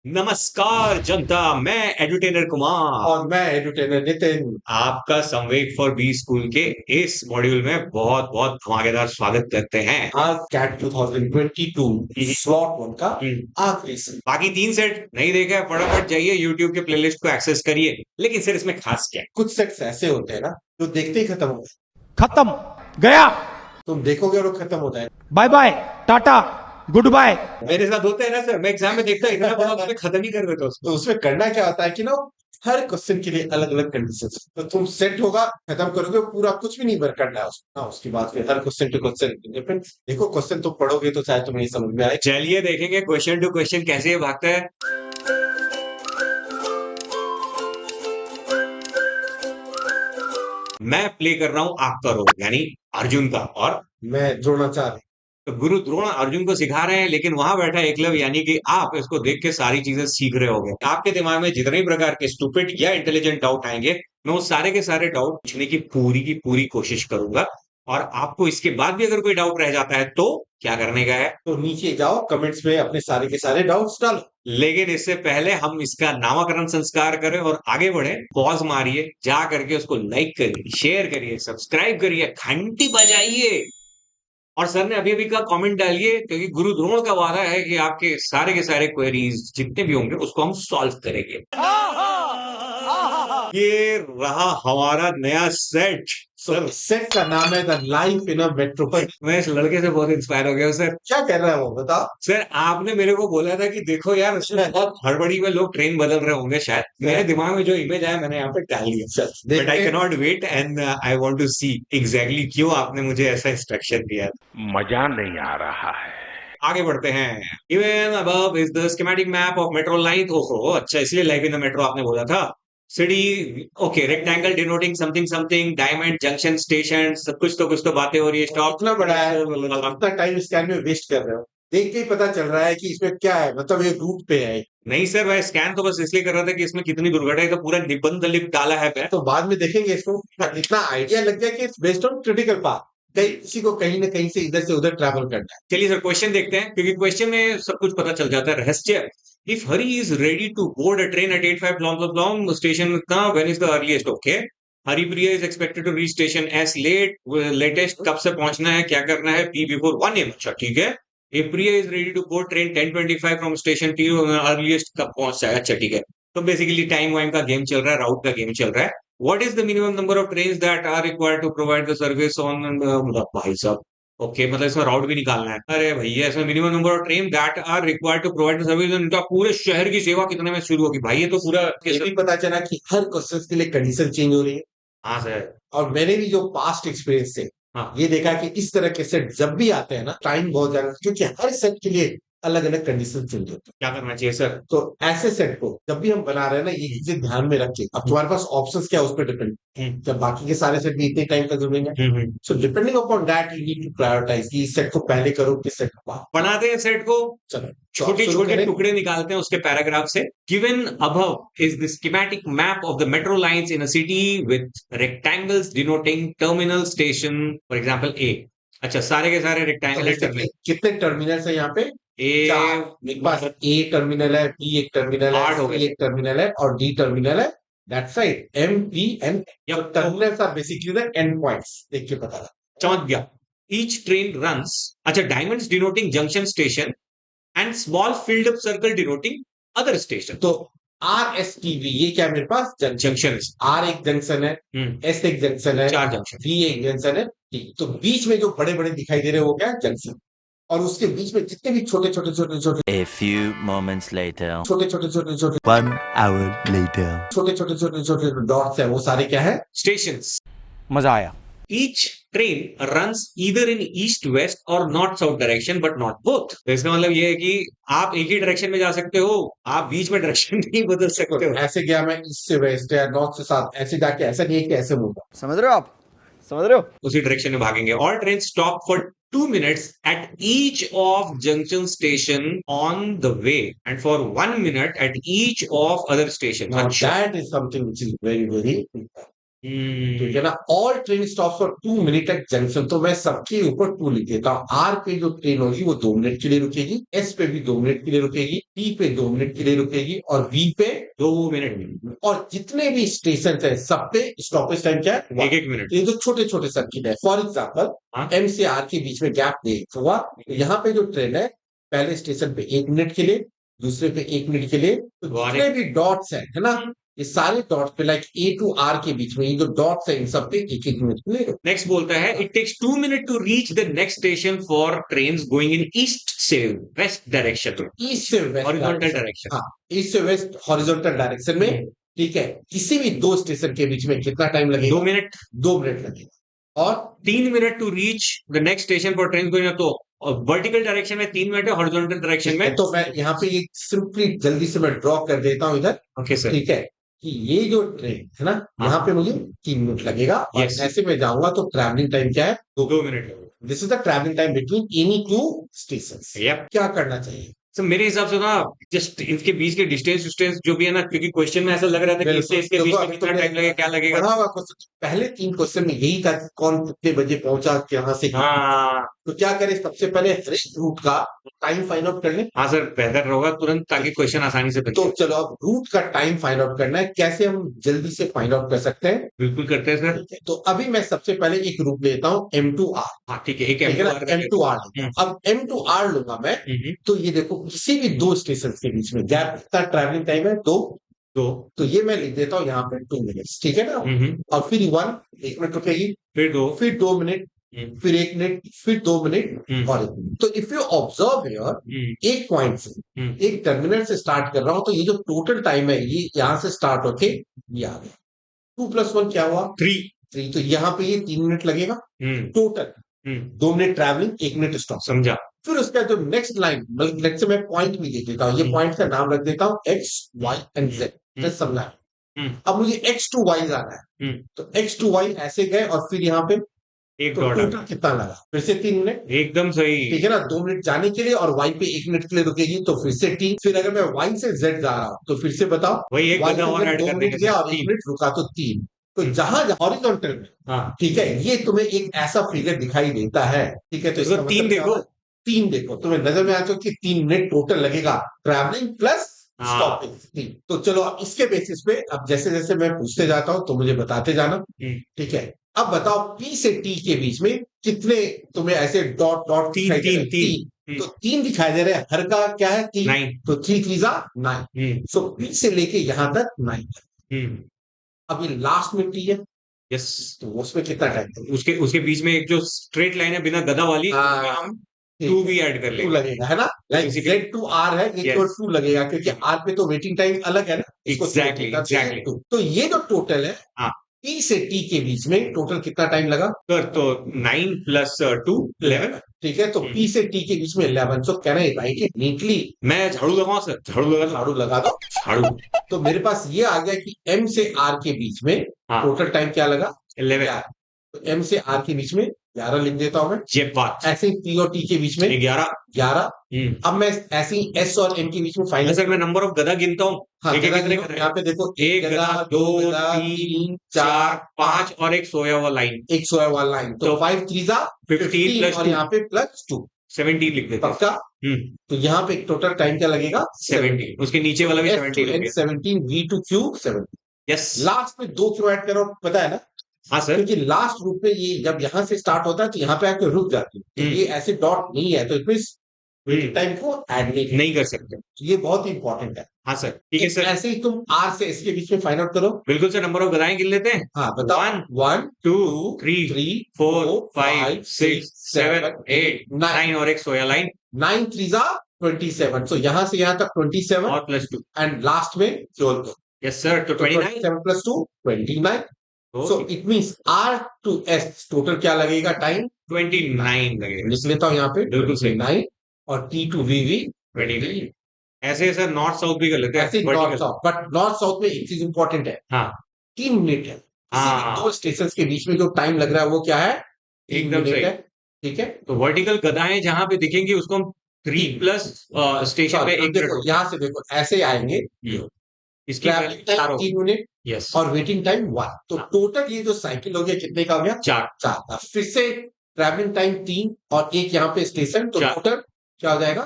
नमस्कार जनता, मैं एडुटेनर कुमार और मैं एडुटेनर नितिन। आपका संवेक फॉर बी स्कूल के इस मॉड्यूल में बहुत बहुत धमाकेदार स्वागत करते हैं। आज कैट 2022 स्लॉट वन का आखिरी सीजन। बाकी 3 सेट नहीं देखे हैं, फटाफट जाइए यूट्यूब के प्लेलिस्ट को एक्सेस करिए। लेकिन सर इसमें खास क्या है? कुछ सेट्स ऐसे होते हैं ना जो देखते ही खत्म हो जाए। खत्म गया। तुम देखोगे और वो खत्म हो जाए। Bye bye tata goodbye. मेरे साथ होता है ना सर, मैं एग्जाम में देखता हूँ इतना बड़ा तो खत्म ही कर देता हूँ उसको। तो उसमें करना क्या होता है कि ना हर क्वेश्चन के लिए अलग अलग कंडीशन। तो तुम सेट होगा खत्म करोगे पूरा कुछ भी नहीं भर करना है उसको ना। उसके बाद फिर हर क्वेश्चन टू क्वेश्चन डिफरेंट देखो। क्वेश्चन तुम पढ़ोगे तो शायद तुम्हें समझ में आए। चलिए देखेंगे क्वेश्चन टू क्वेश्चन कैसे ये भागता है। मैं प्ले कर रहा हूं आपका रोल यानी अर्जुन का, और मैं द्रोणाचार्य। तो गुरु द्रोण अर्जुन को सिखा रहे हैं, लेकिन वहां बैठा एकलव्य यानी कि आप इसको देख के सारी चीजें सीख रहे होगे। आपके दिमाग में जितने भी प्रकार के स्टूपिड या इंटेलिजेंट डाउट आएंगे, मैं वो सारे के सारे डाउट पूछने की पूरी कोशिश करूंगा। और आपको इसके बाद भी अगर कोई डाउट रह जाता है तो क्या करने का है? तो नीचे जाओ कमेंट्स में अपने सारे के सारे डाउट्स डालो। लेकिन इससे पहले हम इसका नामकरण संस्कार करें और आगे बढ़े। पॉज मारिए, जा करके उसको लाइक करिए, शेयर करिए, सब्सक्राइब करिए, घंटी बजाइए। और सर ने अभी अभी का कमेंट डालिए, क्योंकि गुरु द्रोण का वादा है कि आपके सारे के सारे क्वेरीज जितने भी होंगे उसको हम सॉल्व करेंगे। ये रहा हमारा नया सेट। सर सेट का नाम है the life in a metropolis. मैं इस लड़के से बहुत इंस्पायर हो गया हूँ सर। क्या कर रहा है वो बताओ। सर आपने मेरे को बोला था कि देखो यार, उसमें बहुत हड़बड़ी में लोग ट्रेन बदल रहे होंगे शायद। मेरे दिमाग में जो इमेज आया मैंने यहाँ पे डाल दिया। But I can not wait and I want to see exactly क्यों आपने मुझे ऐसा इंस्ट्रक्शन दिया। मजा नहीं आ रहा है। आगे बढ़ते हैं। Given above is the schematic map of metro line। ओहो अच्छा, इसलिए लाइफ इन द मेट्रो आपने बोला था। City, okay, rectangle denoting something something, diamond, junction, station, सब कुछ तो बातें हो रही है। स्टॉप। इतना बड़ा है इतना टाइम स्कैन में वेस्ट कर रहे हो। देख के ही पता चल रहा है कि इसमें क्या है, मतलब ये रूट पे है। नहीं सर, मैं स्कैन तो बस इसलिए कर रहा था कि इसमें कितनी दुर्घटना है, तो पूरा निबंध लिख डाला है मैं। तो बाद में देखेंगे इसको। इतना आइडिया लग गया कि it's based on critical path. कहीं किसी को कहीं ना कहीं से इधर से उधर ट्रैवल करना है। चलिए सर क्वेश्चन देखते हैं, क्योंकि क्वेश्चन में सब कुछ पता चल जाता है। रहस्य। If Hari is ready to board a train at 85 station का, when is the earliest? Okay. Haripriya is expected to reach station S late. Latest कब से पहुंचना है, क्या करना है? B before 1 AM। अच्छा ठीक है। If Priya is ready to board train 10:25 from station T, earliest कब पहुंच जाए? अच्छा ठीक है। तो बेसिकली टाइम वाइम का गेम चल रहा है, राउट का गेम चल रहा है। What is the minimum number of train that are required to provide the service on, भाई साहब, ओके, मतलब इसमें राउट भी निकालना है। अरे भैया, इसमें minimum number of train that are required to provide service, इनका पूरे शहर की सेवा कितने में शुरू होगी? भाई ये तो पूरा ये भी पता चला कि हर क्वेश्चन के लिए कंडीशन चेंज हो रही है। हाँ सर। और मैंने भी जो पास्ट एक्सपीरियंस से हाँ। ये देखा कि इस तरह के सेट जब भी आते हैं ना टाइम बहुत ज्यादा, क्योंकि हर सेट के लिए अलग अलग कंडीशन चेंज होते हैं। क्या करना चाहिए सर? तो ऐसे सेट को जब भी हम बना रहे हैं ना, ये चीजें ध्यान में रख के, अब तुम्हारे पास ऑप्शंस क्या है उस पर डिपेंड। जब बाकी के सारे सेट भी इतने टाइम तक जुड़ेंगे, so depending upon that you need to prioritise कि इस सेट को पहले करो किस सेट को बाद। बनाते हैं सेट को, चलो छोटे शुरू छोटे करें। टुकड़े निकालते हैं उसके पैराग्राफ से। Given above is the schematic map of the metro lines in a city with rectangles denoting terminal station, for example A. अच्छा, सारे के सारे रेक्टेंगल कितने टर्मिनल्स है यहाँ पे? ए। चार। मेरे पास ए टर्मिनल है, बी एक टर्मिनल है, 8 हो गए। सी एक टर्मिनल है और डी टर्मिनल है। That's right, M P N. Terminals are basically the end points. देख के पता लगा। समझ गया। ईच ट्रेन रन्स, अच्छा, diamonds denoting junction station and small filled up circle denoting other station. तो आर एस टी वी ये क्या है मेरे पास? जंक्शन। आर एक जंक्शन है, एस एक जंक्शन है, 4 जंक्शन। वी एक जंक्शन है, टी। तो बीच में जो बड़े बड़े दिखाई दे रहे हैं वो क्या है? जंक्शन। और उसके बीच में जितने भी छोटे छोटे छोटे छोटे A few moments later. छोटे छोटे छोटे छोटे 1 hour later. छोटे छोटे छोटे छोटे डॉट्स है, वो सारे क्या है? स्टेशन। मजा आया। Each train runs either in east west or north south direction but not both। तो इसका मतलब ये है कि आप एक ही डायरेक्शन में जा सकते हो, आप बीच में डायरेक्शन नहीं बदल सकते हो। ऐसे गया मैं ईस्ट से वेस्ट या नॉर्थ से साउथ, ऐसे जाके ऐसा नहीं है कि ऐसे मूव। समझ रहे हो आप? समझ रहे हो? उसी डायरेक्शन में भागेंगे। All train stop for 2 minutes at each of junction station on the way and for 1 minute at each of other station। Now that is something which is very very important. ठीक है ना। All train stop for 2 minute at junction, तो मैं सबके ऊपर 2 लिख देता हूँ। आर पे जो ट्रेन होगी वो 2 मिनट के लिए रुकेगी, एस पे भी 2 मिनट के लिए रुकेगी, टी पे 2 मिनट के लिए रुकेगी और वी पे 2 मिनट, और जितने भी स्टेशन है सब पे स्टॉपेज टाइम क्या है, 1 मिनट। ये जो छोटे छोटे सर्किट है, फॉर एग्जाम्पल हाँ। एम से आर के बीच में गैप दे हुआ, तो यहाँ पे जो ट्रेन है पहले स्टेशन पे 1 मिनट के लिए, दूसरे पे 1 मिनट के लिए, तो जितने भी डॉट्स है ना, ये सारे डॉट्स पे लाइक ए टू आर के बीच में ये जो डॉट्स है इन सब पे 1-1 मिनट के लिए। नेक्स्ट बोलता है it takes 2 minute to reach the next station for trains going in east से वेस्ट डायरेक्शन, ईस्ट से वेस्ट हॉरिजॉन्टल डायरेक्शन। हाँ, ईस्ट से वेस्ट हॉरिजॉन्टल डायरेक्शन में, ठीक है। किसी भी दो स्टेशन के बीच में कितना टाइम लगेगा? 2 मिनट। 2 मिनट लगेगा। और 3 minute to reach the next station for train going, तो वर्टिकल डायरेक्शन में 3 मिनट है, हॉरिजॉन्टल डायरेक्शन में। तो मैं यहाँ पे एक सिंपली जल्दी से मैं ड्रॉ कर देता हूँ इधर, ओके सर। ठीक है, कि ये जो ट्रेन है ना, यहाँ पे मुझे 3 मिनट लगेगा और Yes. ऐसे में जाऊंगा तो ट्रैवलिंग टाइम क्या है? 2 minute. This is the travelling time between any two station. Yep. क्या करना चाहिए? सर मेरे हिसाब से ना जस्ट इनके बीच के डिस्टेंस जो भी है ना, क्योंकि क्वेश्चन में ऐसा लग रहा था कि इससे इसके बीच में कितना टाइम लगेगा, क्या लगेगा। पढ़ा हुआ क्वेश्चन, पहले 3 क्वेश्चन में यही था कि कौन कितने बजे पहुंचा, कहाँ से कहाँ। हाँ तो क्या करें, सबसे पहले हरेक रूट का टाइम फाइंड आउट कर लें। हाँ सर, बेहतर होगा तुरंत, ताकि क्वेश्चन आसानी से बन तो जाए। चलो अब रूट का टाइम फाइंड आउट करना है, कैसे हम जल्दी से फाइंड आउट कर सकते हैं? बिल्कुल करते हैं सर। ठीक है, तो अभी मैं सबसे पहले एक रूट लेता हूँ M2R, हाँ ठीक है, एक ठीक है ना, M2R M2R। अब M2R लूंगा मैं, तो ये देखो किसी भी दो स्टेशन के बीच में गैप कितना ट्रैवलिंग टाइम है? 2। तो ये मैं लिख देता हूँ यहाँ पे 2 मिनट, ठीक है ना। और फिर 1 मिनट रुकेगी, फिर 2, फिर 2 मिनट, फिर 1 मिनट, फिर 2 मिनट और 1 मिनट। तो इफ यू ऑब्जर्व हियर, एक पॉइंट से एक टर्मिनल से स्टार्ट कर रहा हूं, तो ये जो टोटल टाइम है ये यहाँ से स्टार्ट होके ये आ गया। 2 + 1 क्या हुआ? 3। तो यहाँ पे ये 3 मिनट लगेगा total. 2 minute travelling, 1 minute stop. समझा। फिर उसका जो नेक्स्ट लाइन, मतलब नेक्स्ट से मैं पॉइंट भी दे देता हूँ, ये पॉइंट का नाम रख देता हूँ X, Y and Z, just समझा। अब मुझे X to Y जाना है, तो X to Y ऐसे गए और फिर यहाँ पे एक तो डॉट टोटल कितना लगा? फिर से 3 मिनट, एकदम सही। ठीक है ना। 2 मिनट जाने के लिए और Y पे 1 मिनट के लिए रुकेगी, तो फिर से 3। फिर अगर मैं Y से Z जा रहा हूँ तो फिर से बताओ, वही एक Y गधा से और Z ऐड 2 कर मिनट देंगे गया सर, और 1 3। मिनट रुका तो 3। तो जहां हॉरिजॉन्टल में, हाँ ठीक है, ये तुम्हें एक ऐसा फिगर दिखाई देता है, ठीक है, तो इसका तीन मतलब क्या देखो। होगा? 3 देखो, तुम्हें नजर में आता है कि 3 मिनट टोटल लगेगा ट्रैवलिंग प्लस हाँ। स्टॉपिंग। तो चलो अब इसके बेसिस पे अब जैसे जैसे मैं पूछते जाता हूं तो मुझे बताते जाना, ठीक है। अब बताओ P से T के बीच में कितने तुम्हें ऐसे डॉट डॉट तीन, दिखाई दे रहे हैं? तीन। तो 3 दिखाई दे रहे हैं, हर का क्या है? 3। 9। तो 3 3 9। सो P से लेके यहां तक 9। अब ये लास्ट में T है, यस। तो उसमें कितना टाइम? उसके उसके बीच में एक जो स्ट्रेट लाइन है बिना गधा वाली, उसमें हम 2 भी ऐड कर 2 लेंगे। लगेगा, है ना। Like Basically- Z to R है, ये Yes. तो 2 लगेगा, क्योंकि R पे तो वेटिंग टाइम अलग है ना। इसको two Exactly, लगेगा, तो ये exactly. 2। तो ये जो टोटल है हाँ। P से T के बीच में टोटल कितना टाइम लगा? सर तो 9 + 2 11। ठीक है, तो P से T के बीच में 11। So can I right it neatly? मैं झाड़ू लगाऊं सर, झाड़ू लगा, झाड़ू लगा दो। झाड़ू। तो मेरे पास ये आ गया कि M से R के बीच में हाँ। टोटल टाइम क्या लगा? 11। तो M से R के बीच में 11 लिख देता हूं मैं। ये बात। ऐसे ही P और T के बीच में 11। 11। अब मैं ऐसे ही S और M के बीच में फाइनल, सर मैं नंबर ऑफ गधा गिनता हूँ। हाँ, एक एक गधा कितने गिनो। गधे? यहाँ पे देखो, 1 गधा, 2 गधा, 3 4 5 और एक सोया हुआ लाइन, एक सोया हुआ लाइन। तो तो 5 3 15 15 और +2 यहाँ पे +2, 17 लिख देते हैं। पक्का। तो यहाँ पे टोटल टाइम क्या लगेगा? 17। उसके नीचे वाला भी 17 S to N 17, V to Q 17। Yes. Last में 2 क्यों ऐड करो पता है ना? हाँ सर। क्योंकि लास्ट रूट में ये जब यहाँ से स्टार्ट होता है तो यहाँ पे आके रुक जाती है, तो ये ऐसे डॉट नहीं है, तो इसमें टाइम को ऐड नहीं कर सकते। ये बहुत ही इंपॉर्टेंट है। हाँ सर, ठीक है सर। ऐसे ही तुम R से S के बीच में फाइंड आउट करो। बिल्कुल सर, नंबर ऑफ गधाएं गिन लेते हैं। हाँ बताओ। 1 2 3 4 5 6 7 8 9 और एक सोया लाइन, 9 3 27। सो यहाँ से यहाँ तक 27 और +2। एंड लास्ट में केवल 2। यस सर, तो 29। 27 + 2 29। So it means R to S total क्या लगेगा टाइम? 29 लगेगा। लिख लेता हूँ यहाँ पे, बिल्कुल सही। 9 और T to V 29। ऐसे सर नॉर्थ साउथ भी कर लेते हैं। ऐसे north south, but north south में एक चीज इंपॉर्टेंट है, हाँ 3 मिनट है। किसी भी हाँ। दो स्टेशन के बीच में जो टाइम लग रहा है वो क्या है? 3 एकदम मिनट सही। है, ठीक है। तो वर्टिकल गधाएं जहां पे दिखेंगी उसको हम 3 प्लस स्टेशन पे अब एक देखो यहाँ से देखो ऐसे आएंगे, इसकी ट्रैवलिंग टाइम 3 मिनट यस और वेटिंग टाइम 1। तो हाँ। टोटल ये जो साइकिल हो गया कितने का हो गया? 4 4। फिर से ट्रैवलिंग टाइम 3 और एक यहाँ पे स्टेशन, तो 4 टोटल क्या हो जाएगा?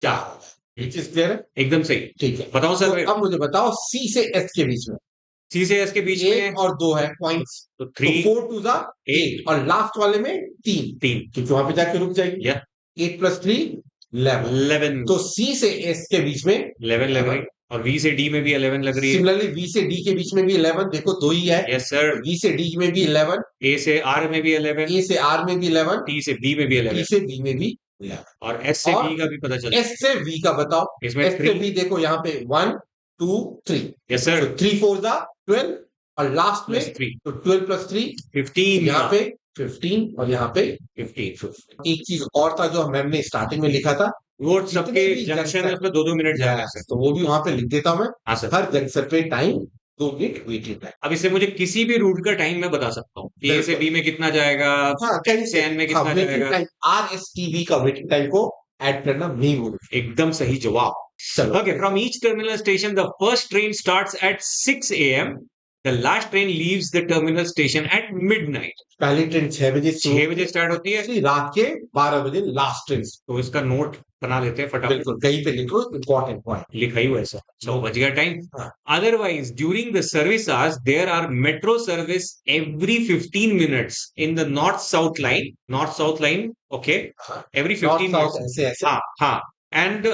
4 हो जाएगा। ये चीज क्लियर है? एकदम सही। ठीक है। बताओ सर। तो अब मुझे बताओ सी से एस के बीच में सी से एस के बीच 1 में और 2 है पॉइंट्स, तो तो 3 4 टू जा 8 और लास्ट वाले में 3, 3 क्योंकि वहां पे जाके रुक जाएगी। या 8 प्लस 3 11। 11 तो सी से एस के बीच में 11 लग रही और वी से डी में भी 11 लग रही है। सिमिलरली वी से डी के बीच में भी 11, देखो 2 ही है। Yes sir. वी से डी में भी 11, ए से आर में भी 11, ए से आर में भी 11, टी से बी में भी टी 11 से बी में भी 11। और एस से और बी का भी पता चल एस से वी का बताओ। इसमें एस से 3 वी देखो यहाँ पे 1 2 3, यस सर तो 3 4 जा 12 और लास्ट में प्लस 3 तो 12 प्लस 3 15 यहाँ पे 15 और यहाँ पे 15 एक चीज और था जो मैम ने स्टार्टिंग में लिखा था, वो जितने सबके भी जंक्शन है junction- उसमें 2-2 मिनट जाना है सर। तो वो भी वहां पे लिख देता हूं मैं। हाँ सर। हर जंक्शन पे टाइम 2 मिनट वेटिंग टाइम। अब इससे मुझे किसी भी रूट का टाइम मैं बता सकता हूँ ए से बी में कितना जाएगा, हाँ कहीं से एन में कितना वेटिंग जाएगा। टाइम RSTV का वेटिंग टाइम को ऐड करना नहीं बोल। एकदम सही जवाब। चलो Okay, from each terminal station, the first train starts at 6 a.m. The last train leaves the terminal station at midnight. पहली ट्रेन 6 बजे 6 बजे स्टार्ट होती है, दूसरी रात के 12 बजे लास्ट ट्रेन। तो इसका नोट बना लेते हैं फटाफट। बिल्कुल कहीं पे लिखो इंपॉर्टेंट पॉइंट। लिखा ही हुआ है सर। 6 बज गया टाइम। हाँ। Otherwise, during the service hours, there are metro service every 15 minutes in the north-south line. North-south line, okay? हाँ। Every north 15 south minutes. ऐसे ऐसे हाँ, हाँ. And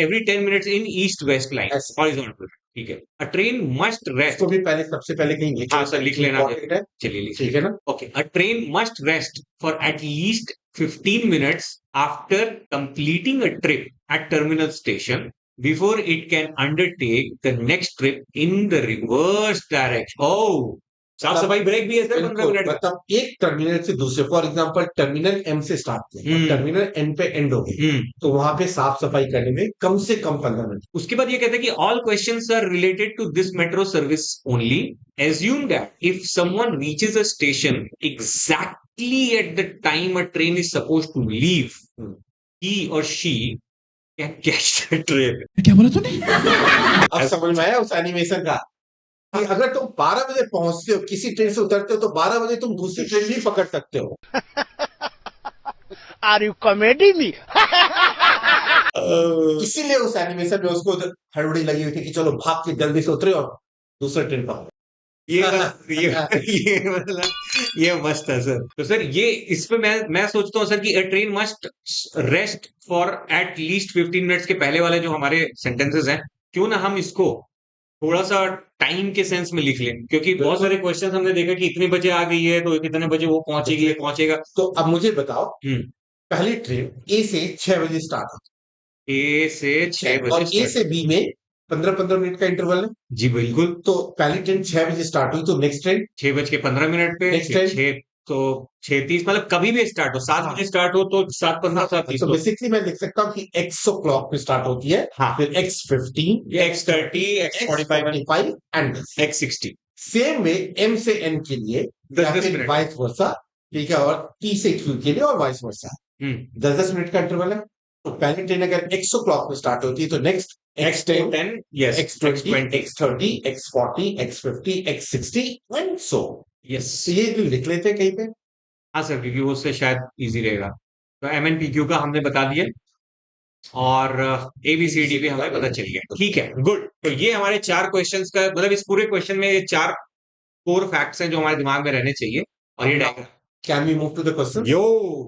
every 10 minutes in east-west line, ऐसे। horizontal. ठीक है। A train must rest. इसको भी पहले सबसे पहले कहीं लिखो। हाँ सर, लिख लेना। Important है। चलिए लिख ठीक है ना? Okay. A train must rest for at least 15 minutes after completing a trip at terminal station before it can undertake the next trip in the reverse direction. Oh, साफ सफाई ब्रेक भी है सर 15 बिल्कुल, मिनट का। मतलब एक terminal से दूसरे, फॉर एग्जांपल टर्मिनल एम से स्टार्ट किया, टर्मिनल एन पे एंड हो गई, तो वहां पे साफ सफाई करने में कम से कम 15 मिनट। उसके बाद ये कहते हैं कि all questions are related to this metro service only. Assume that if someone reaches a station exactly at the time a train is supposed to leave, he or she can catch the train. अब समझ में आया उस animation का कि अगर तुम 12 बजे पहुंचते हो, किसी ट्रेन से उतरते हो, तो 12 बजे तुम दूसरी ट्रेन भी पकड़ सकते हो। Are you comedy me? इसीलिए उस एनिमेशन में उसको हड़बड़ी लगी हुई थी कि चलो भाग के जल्दी से उतरे और दूसरा ट्रेन पकड़ो। ये मस्त है सर। तो सर ये इस पे मैं सोचता हूँ सर कि train must rest for at least 15 minutes के पहले वाले जो हमारे सेंटेंसेस हैं, क्यों ना हम इसको थोड़ा सा टाइम के सेंस में लिख लें, क्योंकि बहुत सारे क्वेश्चन हमने देखा कि इतने बजे आ गई है तो कितने बजे वो पहुंचेगी पहुंचेगा। तो अब मुझे बताओ, पहली ट्रेन ए से 6 बजे स्टार्ट होती ए से 6 है और बजे ए से बी में 15-15 मिनट का इंटरवल है। जी बिल्कुल। तो पहली ट्रेन 6 बजे स्टार्ट हुई, तो नेक्स्ट ट्रेन 6:15 पे, Next time? 6 तो 6:30, मतलब कभी भी स्टार्ट हो, 7 बजे स्टार्ट हो तो 7:15 7:30। तो बेसिकली मैं लिख सकता हूँ कि x o'clock पे स्टार्ट होती है, हाँ। फिर x15 X30 X45 and X60। Same way m से n के लिए 10 मिनट। वाइस वर्सा, ठीक है, और t से q के लिए और वाइस वर्सा 10 मिनट का इंटरवल है। तो पहली ट्रेन अगर x o'clock पे स्टार्ट होती है तो next x10 yes x20 x30 x40 x50 x60 and so. yes ये जो लिख लेते हैं कहीं पे। हाँ सर, क्योंकि उससे शायद इजी रहेगा। तो MNPQ का हमने बता दिया और ABCD भी हमें पता चल गया। ठीक है, गुड। तो ये हमारे 4 क्वेश्चंस का मतलब इस पूरे क्वेश्चन में ये 4 कोर फैक्ट्स हैं जो हमारे दिमाग में रहने चाहिए। और ये diagram Can we move to the question? यो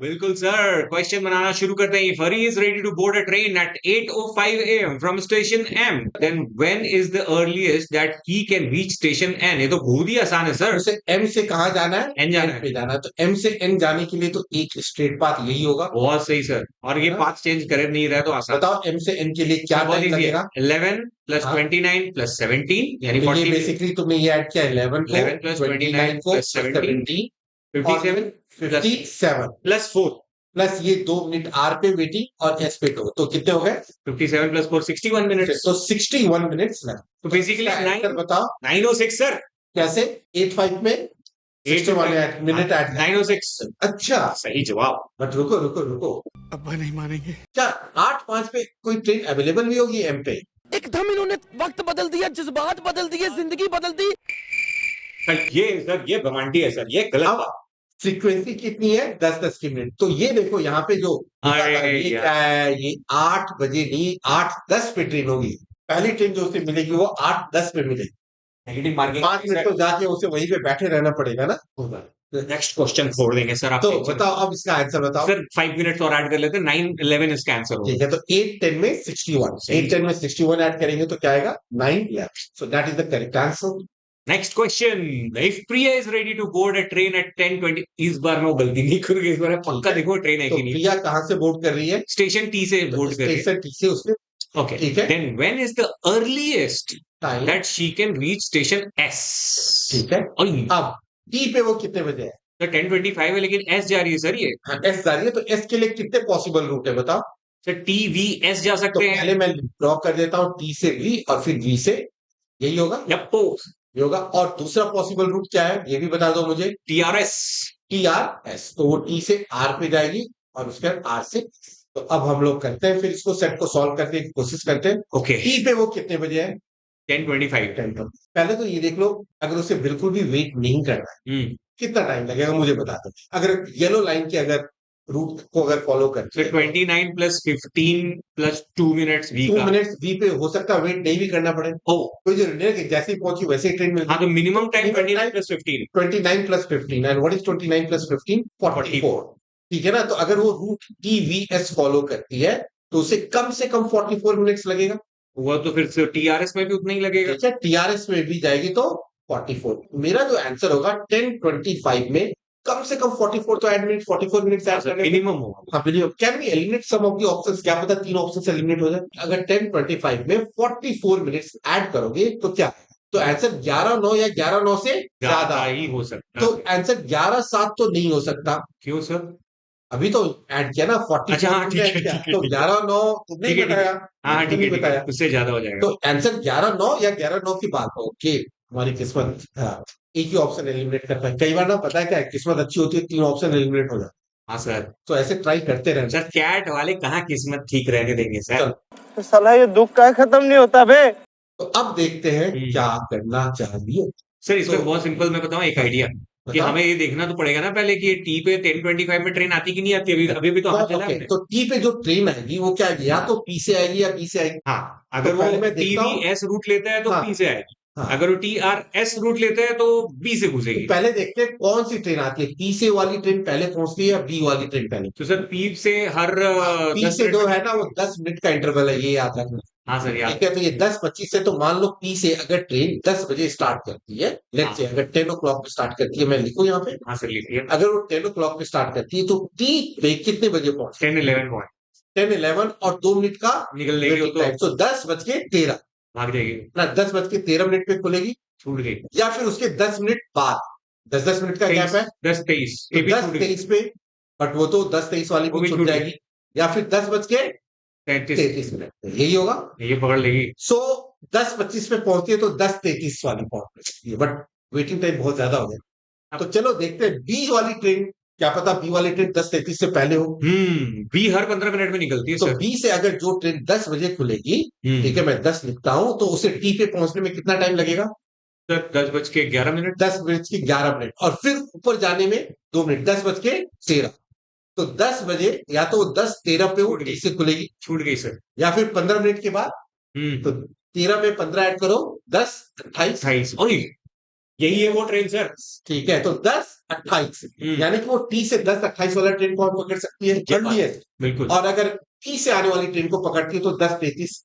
बिल्कुल सर, क्वेश्चन बनाना शुरू करते हैं। If Hari is ready to board a train at 8:05 a.m. from station M, then when is the earliest that he can reach station N? ये तो बहुत ही आसान है sir. उसे M से कहाँ जाना है? N जाना है। पे जाना है। तो M से N जाने के लिए तो एक स्ट्रेट पाथ यही होगा। बहुत सही सर, और ये पाथ चेंज कर नहीं रहा है तो आसान। बताओ M से N के लिए क्या टाइम लगेगा? 11 प्लस हाँ। 29 प्लस 17 यानी तो ये 40। बेसिकली तुमने ये ऐड किया 11 को 11 प्लस 29 को प्लस 17 57 57 प्लस 4 प्लस ये 2 मिनट R पे वेटिंग और S पे 2, तो कितने हो गए? 57 प्लस 4 61 मिनट्स। तो 61 मिनट्स लगे। तो बेसिकली आंसर बताओ 906 सर। कैसे? 85 में 61 मिनट ऐड 906। अच्छा सही जवाब। बट रुको रुको रुको, अब नहीं मानेंगे। क्या 8-5 पे कोई ट्रेन अवेलेबल भी होगी M पे? एकदम इन्होंने वक्त बदल दिया, जज्बात बदल दिए, जिंदगी बदल दी। सर ये ब्रह्मांडी है सर, ये गलत अब बात। फ्रीक्वेंसी कितनी है? 10-10 की मिनट। तो ये देखो यहाँ पे जो अरे ये यार। क्या है, ये 8 बजे नहीं 8:10 पे ट्रेन होगी। पहली ट्रेन जो उसे मिलेगी वो 8:10 पे मिलेगी। नेगेटिव मार्किंग 5 मिनट तो जाके उसे वहीं पे बैठे रहना पड़ेगा ना। नेक्स्ट क्वेश्चन छोड़ देंगे सर आप। तो बताओ अब इसका आंसर बताओ। सर 5 मिनट्स और ऐड कर लेते हैं, 9-11 इसका आंसर होगा। ठीक है, तो 8-10 में 61, 8-10 में 61 ऐड करेंगे तो क्या आएगा? 9-11। So that is the correct answer. Next question, if Priya is ready to board a train at 10:20, इस बार मैं वो गलती नहीं करूंगी, इस बार मैं पक्का देखो ट्रेन है तो कि नहीं। प्रिया कहाँ से बोर्ड कर रही है? स्टेशन टी से बोर्ड कर रही है। स्टेशन टी से उसने। ओके, ठीक है। Then when is the earliest time. That she can reach station S? ठीक है, और अब टी पे वो कितने बजे है? सर 10:25 है, लेकिन एस जा रही है सर ये। हाँ, एस जा रही है, तो एस के लिए कितने पॉसिबल रूट है बताओ? सर टी वी एस जा तो सकते हैं। पहले मैं ड्रॉ कर देता हूँ टी से वी और फिर वी से, यही होगा? यप्पो, ये होगा। और दूसरा पॉसिबल रूट क्या है ये भी बता दो मुझे। टीआरएस। टी आर एस, तो वो टी से आर पे जाएगी और उसके बाद आर से। तो अब हम लोग करते हैं फिर इसको सेट को सॉल्व करने की कोशिश करते हैं। ओके, टी पे वो कितने बजे है? 10:25। 10 पर। पहले तो ये देख लो, अगर उसे बिल्कुल भी वेट नहीं करना है कितना टाइम लगेगा मुझे बता दो। अगर येलो लाइन के अगर रूट को अगर फॉलो करते सर 29 + 15 + 2 मिनट्स वी 2 का। मिनट्स वी पे हो सकता है वेट नहीं भी करना पड़े। ओ, कोई जरूरी नहीं है कि जैसे ही पहुंची वैसे ही ट्रेन मिल हाँ तो minimum time Minimum 29 time- + 15। 29 + 15 and what is 29 + 15? 44। ठीक है ना, तो अगर वो route T V S follow करती है तो उसे कम से कम 44 मिनट्स लगेगा। वो तो फिर टीआरएस में भी उतना ही लगेगा। ठीक है, टीआरएस में भी जाएगी तो 44। मेरा जो आंसर होगा 10:25 में कम से कम 44 तो एड मिनट 44 मिनट्स ऐड करने मिनिमम होगा। हाँ बिल्कुल। Can we eliminate some of the options? क्या पता तीन ऑप्शन एलिमिनेट हो जाए। अगर 10:25 में 44 मिनट्स ऐड करोगे तो क्या? तो आंसर 11:09 या 11:09 से ज्यादा। ज्यादा ही हो सकता तो है। आंसर 11:07 तो नहीं हो सकता। क्यों सर? अभी तो ऐड किया ना 44 अच्छा, हाँ, ठीक है, तुमने ऐड किया, ठीक है, तो ठीक है। 11:09 तुमने ठीक है, ठीक है। बताया। हाँ ठीक है, नहीं ठीक है, बताया। उससे ज्यादा हो जाएगा। तो आंसर 11:09 या 11:09 की बात हो। ओके, हमारी किस्मत एक ही ऑप्शन एलिमिनेट करता है। कई बार ना पता है क्या है, किस्मत अच्छी होती है, 3 ऑप्शन एलिमिनेट हो जाते हाँ सर। हैं। तो ऐसे ट्राई करते रहना। सर कैट वाले कहाँ किस्मत ठीक रहने देंगे सर। चलो, साला ये दुख का खत्म नहीं होता बे। तो अब देखते हैं क्या करना चाहिए। सर इसमें तो- बहुत सिंपल मैं बताऊं एक आइडिया, कि बताओ। हमें ये देखना तो पड़ेगा ना पहले कि टी पे 10:25 में ट्रेन आती कि नहीं आती। अभी अभी भी तो हाथ चला ओके, हमने। तो टी पे जो ट्रेन आएगी वो क्या आएगी? या तो पी से आएगी या बी से आएगी। हाँ, अगर तो वो पहले मैं देखता हूँ। टीवी एस रूट लेता है तो हाँ, पी से आएगी। हाँ। अगर वो टी आर एस रूट लेता है तो बी से तो घुसेगी। पहले देखते हैं कौन सी ट्रेन आती है, पी से वाली ट्रेन पहले पहुंचती है या बी वाली ट्रेन पहले? तो सर पी से हर पी 10 से मिनट जो में- है ना वो 10 मिनट का इंटरवल है, ये याद रखना। हाँ सर याद। ठीक है, तो ये 10:25 से, तो मान लो पी से अगर ट्रेन 10 बजे स्टार्ट करती है, लेट्स से अगर 10 o'clock पे स्टार्ट करती है, मैं लिखूं यहाँ पे। हाँ सर लिखिए। अगर वो 10 o'clock पे स्टार्ट करती है तो टी पे कितने बजे पहुंचे? 10-11 पॉइंट 10-11 और 2 मिनट का निकल लेगी वो वेटिंग तो टाइम, तो 10:13 भाग जाएगी, ना 10:13 पे खुलेगी, छूट गई। या फिर उसके 10 मिनट बाद, 10-10 मिनट का गैप है, 10-23 तो ये भी छूट गई। 10:23 पे, बट वो तो 10:23 वाली वो भी भी छूट छूट गई। जाएगी, या फिर 33 10:33 मिनट, यही होगा। ये पकड़ लेगी। सो 10:25 पे पहुंचती है तो 10:33 वाली पहुंच सकती है, बट वेटिंग टाइम बहुत ज्यादा हो गया। तो चलो देखते हैं बी वाली ट्रेन, क्या पता बी वाली ट्रेन 10:33 से पहले हो। बी हर 15 मिनट में निकलती है तो सर। बी से अगर जो ट्रेन 10 बजे खुलेगी, ठीक है, मैं 10 लिखता हूं, तो उसे टी पे पहुंचने में कितना टाइम लगेगा? सर 10:11 10 बज के 11 मिनट, और फिर ऊपर जाने में 2 मिनट, 10:13। तो 10 बजे या तो 10:13 पे वो छूट गई। टी से खुलेगी, छूट गई सर। या फिर 15 मिनट के बाद, तो 13 में 15 ऐड करो, 10:28। 28 ओए यही है वो ट्रेन सर। ठीक है, तो 10:28 यानी कि वो टी से 10:28 वाला ट्रेन कौन पकड़ सकती है? अर्लीस्ट। बिल्कुल। और अगर टी से आने वाली ट्रेन को पकड़ती है तो 10:33।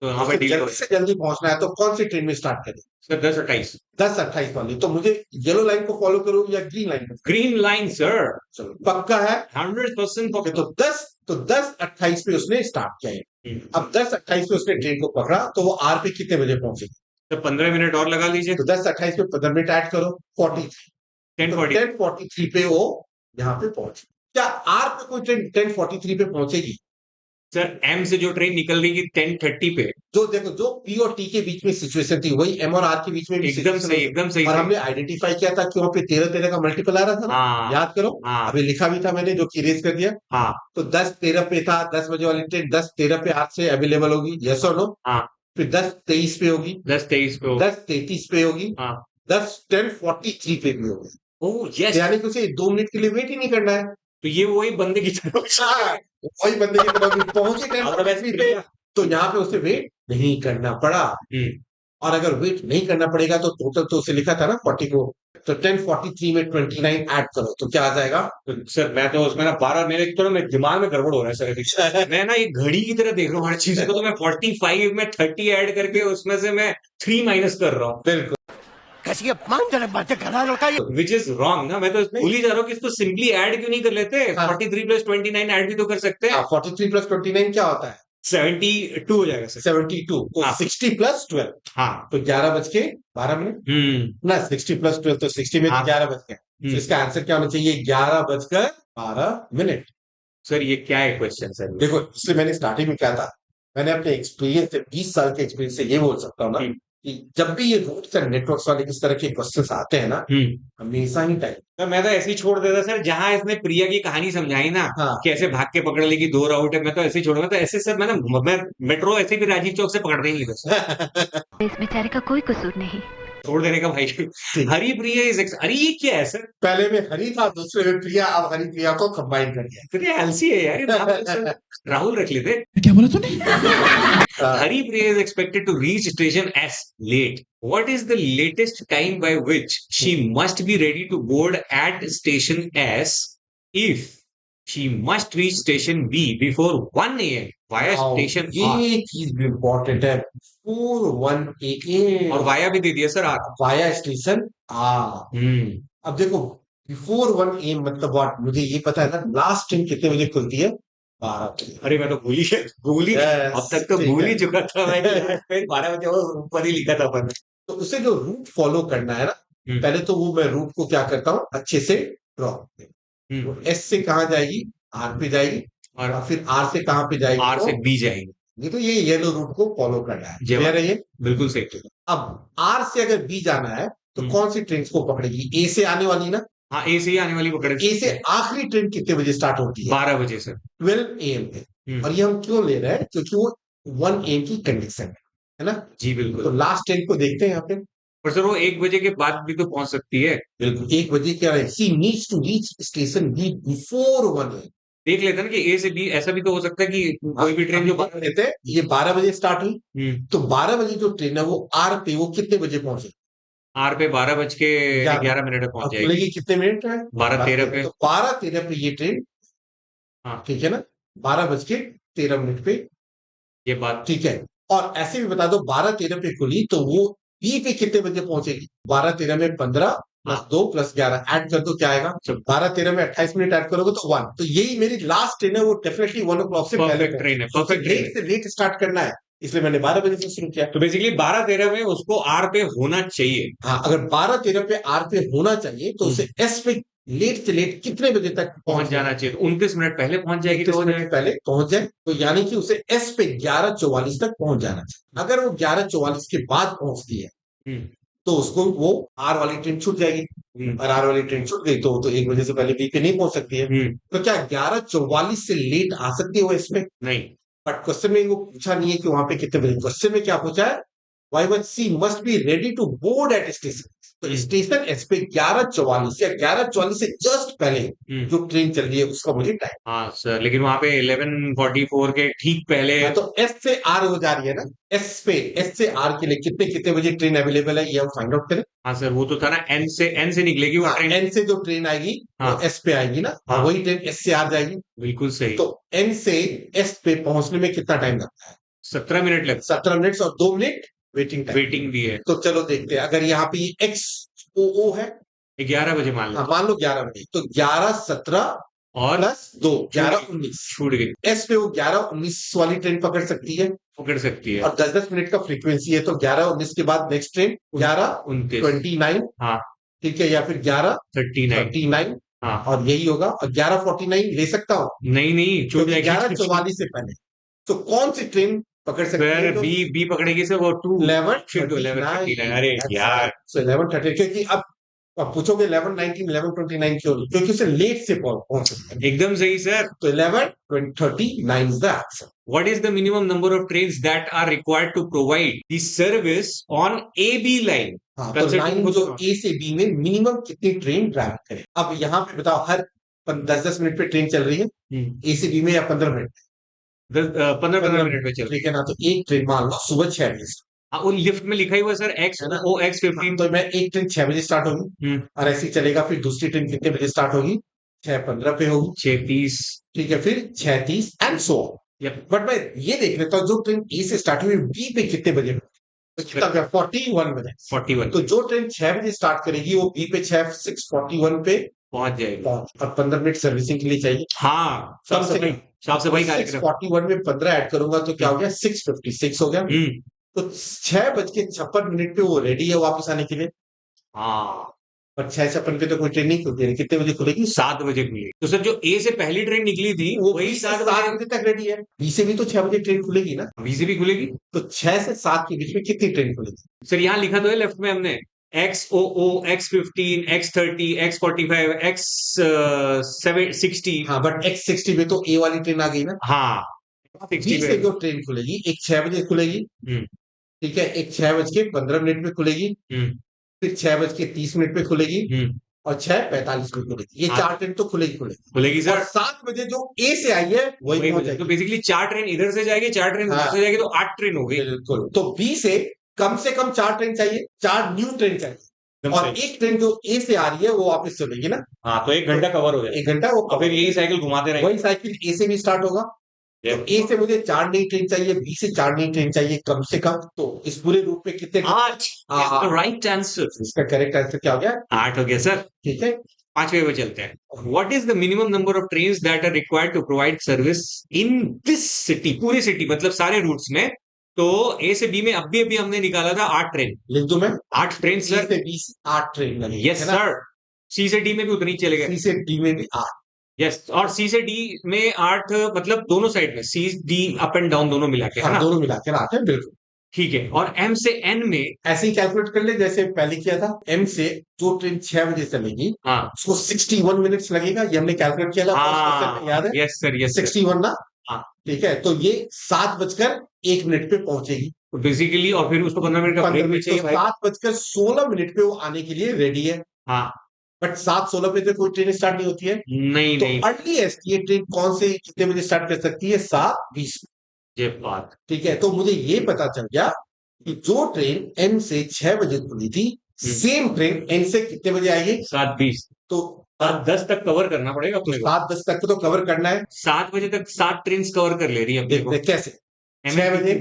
तो यहाँ पे डील जल्दी से जल्दी पहुंचना है तो कौन सी ट्रेन में स्टार्ट करें? सर 10:28 10:28 वाली। तो मुझे येलो लाइन को फॉलो करूं या ग्रीन लाइन को? ग्रीन लाइन सर, चलो पक्का है। 100% ओके, तो 10:28 पे उसने स्टार्ट किया है। अब 10:28 पे उसने ट्रेन को पकड़ा तो वो आर पे कितने बजे पहुंचे? तो 15 मिनट और लगा लीजिए। तो 10:28 पे 15 मिनट ऐड करो, 43। 10:40 10:43 पे वो यहाँ पे पहुंचे। क्या आर पे कोई ट्रेन 10:43 पे पहुंचेगी? सर एम से जो ट्रेन निकल रही थी 10:30 पे, जो देखो, जो पी और टी के बीच में सिचुएशन थी वही एम और आर के बीच में भी एकदम situation सही, होगी। एकदम सही। और हमने आइडेंटिफाई किया था कि वहाँ पे 13 का मल्टीपल आ रहा था ना? हाँ याद करो, हाँ अभी लिखा भी था मैंने, जो कि इरेज कर दिया। हाँ तो 10:13 पे था, 10 बजे वाली ट्रेन 10:13 पे आज से अवेलेबल होगी, यस और नो? हाँ फिर 10:23 पे होगी, 10:23 पे 10:33 पे होगी, हाँ 10:43 पे भी होगी। ओह यस, यानी कि उसे 2 मिनट के लिए वेट ही नहीं करना है। तो ये वही बंदे की तरह हाँ, वही बंदे की तरफ भी पहुंचे Otherwise 10:43 पे, तो यहाँ पे उसे वेट नहीं करना पड़ा। और अगर वेट नहीं करना पड़ेगा तो टोटल तो उसे लिखा था ना 40 को, तो 10:43 में 29 ऐड करो तो क्या आ जाएगा? सर मैं तो उसमें ना 12 मेरे तो ना मेरे दिमाग में गड़बड़ हो रहा है सर अभी। मैं ना एक घड़ी की तरह देख रहा हूँ हर चीज को, तो मैं 45 में 30 ऐड करके उसमें से मैं 3 माइनस कर रहा हूँ, बिल्कुल। कैसी अपमानजनक बातें कर रहा है लड़का ये। विच इज रॉन्ग ना। मैं तो भूल ही जा रहा हूँ कि इसको सिंपली ऐड क्यों नहीं कर लेते। हाँ। 43 + 29 ऐड भी तो कर सकते हैं। 43 + 29 क्या होता है? 72 हो जाएगा सर। 72, तो हाँ। 60 + 12, हाँ तो 11:12 ना, 60 + 12 तो 60 में हाँ। 11 बज गए, तो इसका आंसर क्या होना चाहिए? 11:12। सर ये क्या है क्वेश्चन सर? देखो, इसलिए मैंने स्टार्टिंग में कहा था, मैंने अपने एक्सपीरियंस से 20 साल के एक्सपीरियंस से ये बोल सकता हूँ ना कि जब भी ये रूट्स एंड नेटवर्क्स वाले इस तरह के क्वेश्चंस आते हैं ना, हमेशा ही टाइम। तो मैं तो ऐसे ही छोड़ देता सर, जहां इसने प्रिया की कहानी समझाई ना, हाँ। कैसे भाग के पकड़ लेगी 2 राउट है, मैं तो ऐसे ही छोड़ूंगा। तो ऐसे सर मैं मेट्रो ऐसे भी राजीव चौक से पकड़ नहीं लेता, इस बेचारे का कोई कसूर नहीं। छोड़ देने का भाई। हरी प्रिया अरे ये क्या है सर? पहले में हरी था, दूसरे में प्रिया, अब हरी प्रिया को कंबाइन कर दिया। कितने आलसी है यार ये नाम तो सर राहुल रख लेते। क्या बोला तूने? Hari Priya is expected to reach station S late. What is the latest time by which she must be ready to board at station S if she must reach station B before 1 a.m. via station R? ये चीज भी important है। 4-1 AM और via भी दे दिया sir R। Via station R. अब देखो, बिफोर 1 AM मतलब व्हाट? मुझे ये पता है ना, लास्ट ट्रेन कितने बजे खुलती है? 12 बजे। अरे मैं तो भूल ही Yes, अब तक तो ठीक भूल है। ही चुका था मैं कि फिर 12 बजे वो ऊपर ही लिखा था अपन। तो उसे जो रूट फॉलो करना है ना, पहले तो वो मैं रूट को क्या करता हूँ, अच्छे से ड्रॉ। एस से कहाँ जाएगी? आर पे जाएगी, और फिर आर से कहाँ पे जाएगी? आर से बी जाएगी। ये तो ये येलो रूट को फॉलो करना है। जी क्लियर है ये? बिल्कुल सही। अब आर से अगर बी जाना है तो कौन सी ट्रेन को पकड़ेगी? ए से आने वाली ना, हाँ ए से ही आने वाली पकड़े। ए से आखिरी ट्रेन कितने बजे स्टार्ट होती है? 12 बजे सर। 12 AM पे। और ये हम क्यों ले रहे हैं? क्योंकि वो 1 AM की कंडीशन है ना। जी तो बिल्कुल। लास्ट ट्रेन को देखते हैं यहाँ पे। पर सर वो 1 बजे के बाद भी तो पहुंच सकती है। बिल्कुल 1 बजे क्या है? She needs to reach station B before 1 AM। देख लेते हैं ना कि ए से बी, ऐसा भी तो हो सकता है कि कोई भी ट्रेन जो लेते हैं, ये 12 बजे स्टार्ट हुई, तो 12 बजे जो ट्रेन है वो आर पे वो कितने बजे पहुंचे? आर पे 12:11 में पहुंच जाएगी। खुलेगी कितने मिनट है? 12:13 पे। तो 12:13 पे ये ट्रेन, हाँ ठीक है ना, 12:13 पे, ये बात ठीक है। और ऐसे भी बता दो, 12:13 पे खुली तो वो बी पे कितने बजे पहुंचेगी? 12:13 में 15 + 2 + 11 ऐड कर दो, क्या आएगा? 12:13 में 28 मिनट ऐड करोगे तो 1। तो यही मेरी लास्ट ट्रेन है, वो डेफिनेटली 1 o'clock से पहले परफेक्ट ट्रेन है, परफेक्ट लेट से लेट स्टार्ट करना है, इसलिए मैंने 12 बजे से शुरू किया। तो बेसिकली 12:13 में उसको आर पे होना चाहिए। हाँ, अगर 12:13 पे आर पे होना चाहिए तो उसे एस पे लेट से लेट कितने बजे तक पहुंच जाना चाहिए। तो 29 मिनट पहले पहुंच जाएगी तो 29 हो मिनट जाएगा। पहले पहुंच जाए, तो यानी कि उसे एस पे 11:44 तक पहुंच जाना चाहिए। अगर वो 11:44 के बाद पहुंचती है तो उसको वो आर वाली ट्रेन छूट जाएगी, और आर वाली ट्रेन छूट गई तो 1 बजे से पहले बी पे नहीं पहुंच सकती है। तो क्या 11:44 से लेट आ सकती है वो इसमें? नहीं। बट क्वेश्चन में वो पूछा नहीं है कि वहां पे कितने बजे। क्वेश्चन में क्या पूछा है? By much she must be ready to board at station. तो स्टेशन एस पे 11:44 या 11:44 से जस्ट पहले जो ट्रेन चल रही है उसका मुझे टाइम। हाँ सर, लेकिन वहां पे 11:44 के ठीक पहले तो एस से आर हो जा रही है ना, एस से आर के लिए कितने कितने बजे ट्रेन अवेलेबल है ये हम फाइंड आउट करें। हाँ सर वो तो था ना, एन से निकलेगी वो ट्रेन। एन से जो ट्रेन आएगी वो एस पे आएगी ना, वही ट्रेन एस से आर जाएगी। बिल्कुल सही। तो एन से एस पे पहुंचने में कितना टाइम लगता है? 17 मिनट लगता 17 मिनट और 2 मिनट वेटिंग है। टाइम। वेटिंग भी है। तो चलो देखते हैं, अगर यहाँ पे एक्स ओ है 11 बजे मान लो। मान लो 11 बजे, तो 11:17 और + 2 11:19 छूट गई। एस पे वो 11:19 वाली ट्रेन पकड़ सकती है, पकड़ सकती है। और 10-10 मिनट का फ्रीक्वेंसी है, तो 11:19 के बाद नेक्स्ट ट्रेन 11:29, हाँ ठीक है, या फिर 11:39 हाँ। और यही होगा, और 11:49 ले सकता हूँ नहीं छूट जाएगी 11:44 से पहले। तो कौन सी ट्रेन पकड़ सकती है? फिर बी पकड़ेगी सर वो 11:39। अरे यार 11:30, क्योंकि अब अब पूछोगे 11, 19, 11, 29 क्यों नहीं? क्योंकि उसे लेट से पहुंच सकते हैं। एकदम सही सर. तो 11, 20, 39 is the answer. What is the minimum number of trains that are required to provide the service on AB line? हाँ, तो Considering लाइन both जो of- ए से बी में मिनिमम कितनी ट्रेन ट्रैवल करे? अब यहाँ पे बताओ, हर 10-10 मिनट पे ट्रेन चल रही है ए से बी में, या 15 मिनट? 15 मिनट में चल. ठीक है ना? तो एक ट्रेन मान लो सुबह 6 बजे से, हाँ, वो लिफ्ट में लिखा ही हुआ सर है ना? XOX15. तो मैं एक ट्रेन 6 बजे स्टार्ट होगी और ऐसे ही चलेगा। फिर दूसरी ट्रेन कितने बजे स्टार्ट होगी? 6:15 पे होगी। 6:30. ठीक है, फिर 6:30 and so on. Yep. But मैं ये देख लेता हूँ जो ट्रेन ए से स्टार्ट हुई बी पे कितने बजे होगी? तो कितना गया? 41 बजे। 41 तो जो ट्रेन 6 बजे स्टार्ट करेगी वो बी पे 6:41 पे पहुंच जाएगा. और 15 मिनट सर्विसिंग के लिए चाहिए। हाँ, कम से साफ सफाई कार्यक्रम. 6:41 में 15 ऐड करूंगा तो क्या हो गया? 6:56 हो गया। तो 6:56 पे वो रेडी है वापस आने के लिए। हाँ, और 6:56 पे तो कोई ट्रेन नहीं खुलती है। कितने बजे खुलेगी? 7 बजे खुली. तो सर जो ए से पहली ट्रेन निकली थी वो वही 7 7 बजे तक रेडी है। बी से भी तो 6 बजे ट्रेन खुलेगी ना? बजे से भी खुलेगी. तो 6 से 7 के बीच में कितनी ट्रेन खुलेगी? सर यहाँ लिखा तो है लेफ्ट में हमने XOO, X15, X30, X45, X60. हाँ, बट X60 में तो ए वाली ट्रेन आ गई ना। हाँ, बी 60 से पे. जो ट्रेन खुलेगी, एक 6 बजे खुलेगी। ठीक है, एक 6:15 पे खुलेगी। फिर 6:30 पे खुलेगी और 6:45 पे खुलेगी। ये हाँ। 4 ट्रेन तो खुलेगी खुलेगी और सर. 7 बजे जो ए से आई है वही वही पहुंच तो जाएगी। बेसिकली 4 ट्रेन इधर से जाएगी, 4 ट्रेन उधर हाँ। से जाएगी, तो 8 ट्रेन हो गई. बिल्कुल। तो बी से कम 4 ट्रेन चाहिए, 4 न्यू ट्रेन चाहिए। एकदम और सही. एक ट्रेन जो ए से आ रही है वो वापस चलेगी ना। हाँ, तो 1 घंटा कवर हो जाएगा. 1 घंटा वो और फिर यही साइकिल घुमाते रहेंगे. वही साइकिल ए से भी स्टार्ट होगा। तो ए से मुझे 4 नई ट्रेन चाहिए, बी से 4 नई ट्रेन चाहिए कम से कम। तो इस पूरे रूट पे कितने? 8 हाँ। Right answer. इसका करेक्ट आंसर क्या हो गया? 8 हो गया सर. ठीक है। 5वें पे चलते हैं. What is the minimum number of trains that are required to provide service in this city? पूरी सिटी मतलब सारे रूट्स में. तो ए से बी में अभी हमने निकाला था 8 ट्रेन. लिख दूं मैं? 8 ट्रेन सी सर. से बी 8 ट्रेन लगेगी, यस है ना? सर. सी से डी में भी उतनी ही चले गए. सी से डी में भी 8। यस, और सी से डी में 8 मतलब दोनों साइड में C D up and down दोनों मिला के, है हाँ, ना? दोनों मिला के 8 है, बिल्कुल। ठीक है. और एम से एन में. ऐसे ही कैलकुलेट कर ले जैसे पहले किया था। एम से जो ट्रेन 6 बजे चलेगी हाँ, उसको 61 मिनट्स लगेगा। ये हमने कैलकुलेट किया था फर्स्ट क्वेश्चन में, याद है? Yes sir, yes sir. 61 ना। हाँ. ठीक है, तो ये 7:01 पे पहुंचेगी। बेसिकली और फिर उसको 15 मिनट का 15 ब्रेक भी मिनट। चाहिए तो भाई. 7:16 पे वो आने के लिए रेडी है। हाँ. बट 7:16 पे तो कोई ट्रेन स्टार्ट नहीं होती है। नहीं तो नहीं, अर्लीएस्ट ये ट्रेन कौन से कितने बजे स्टार्ट कर सकती है? 7:20। ये बात. ठीक है, तो मुझे ये पता चल गया कि जो ट्रेन एम से 6 बजे खुली थी, सेम ट्रेन एन से कितने बजे आएगी? 7:20. तो 7:10 तक कवर करना पड़ेगा अपने को. 7:10 तक को तो कवर करना है। 7 बजे तक 7 ट्रेन कवर कर ले रही है अपने को. कैसे? 6 बजे,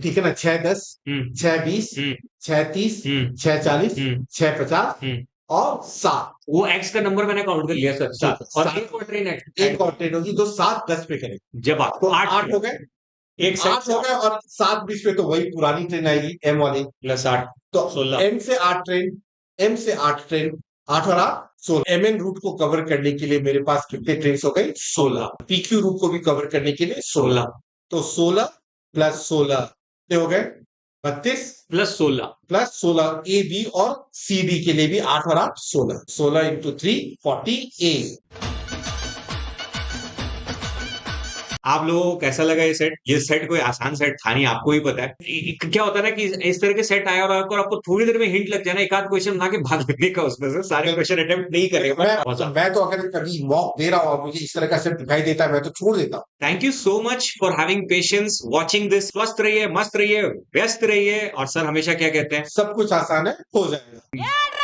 ठीक है ना? 6:10, 6:20, 6:30, 6:40, 6:50 और 7। वो एक्स का नंबर मैंने काउंट कर लिया सर. 7 और सात। एक और ट्रेन एक और ट्रेन होगी जो 7:10 पे करेगी। जब आपको तो 8 हो गए। एक 8 हो गए और 7:20 पे तो वही पुरानी ट्रेन आएगी एम वाली। प्लस 8 तो 16. एम से 8 ट्रेन, एम से 8 ट्रेन, 8 और 8 16। एमएन रूट को कवर करने के लिए मेरे पास कितने ट्रेन हो गई? 16। पीक्यू रूट को भी कवर करने के लिए 16। तो 16 प्लस 16 कितने हो गए? 32 प्लस 16. प्लस 16 ए बी और सी डी के लिए भी 8 और 8 16। 16 इंटू 3 48। आप लोगों को कैसा लगा ये सेट? ये सेट कोई आसान सेट था नहीं, आपको ही पता है. क्या होता है ना कि इस तरह के सेट आया और आपको थोड़ी देर में हिंट लग जाए ना, एक आध क्वेश्चन बना के भाग लेने का, उसमें से सारे क्वेश्चन अटेम्प्ट नहीं करेगा. मैं तो अगर कभी मॉक दे रहा हूँ और मुझे इस तरह का सेट दिखाई देता है मैं तो छोड़ देता हूँ. Thank you so much for having patience watching this. स्वस्थ रहिए, मस्त रहिए, व्यस्त रहिए, और सर हमेशा क्या कहते हैं? सब कुछ आसान है, हो जाएगा.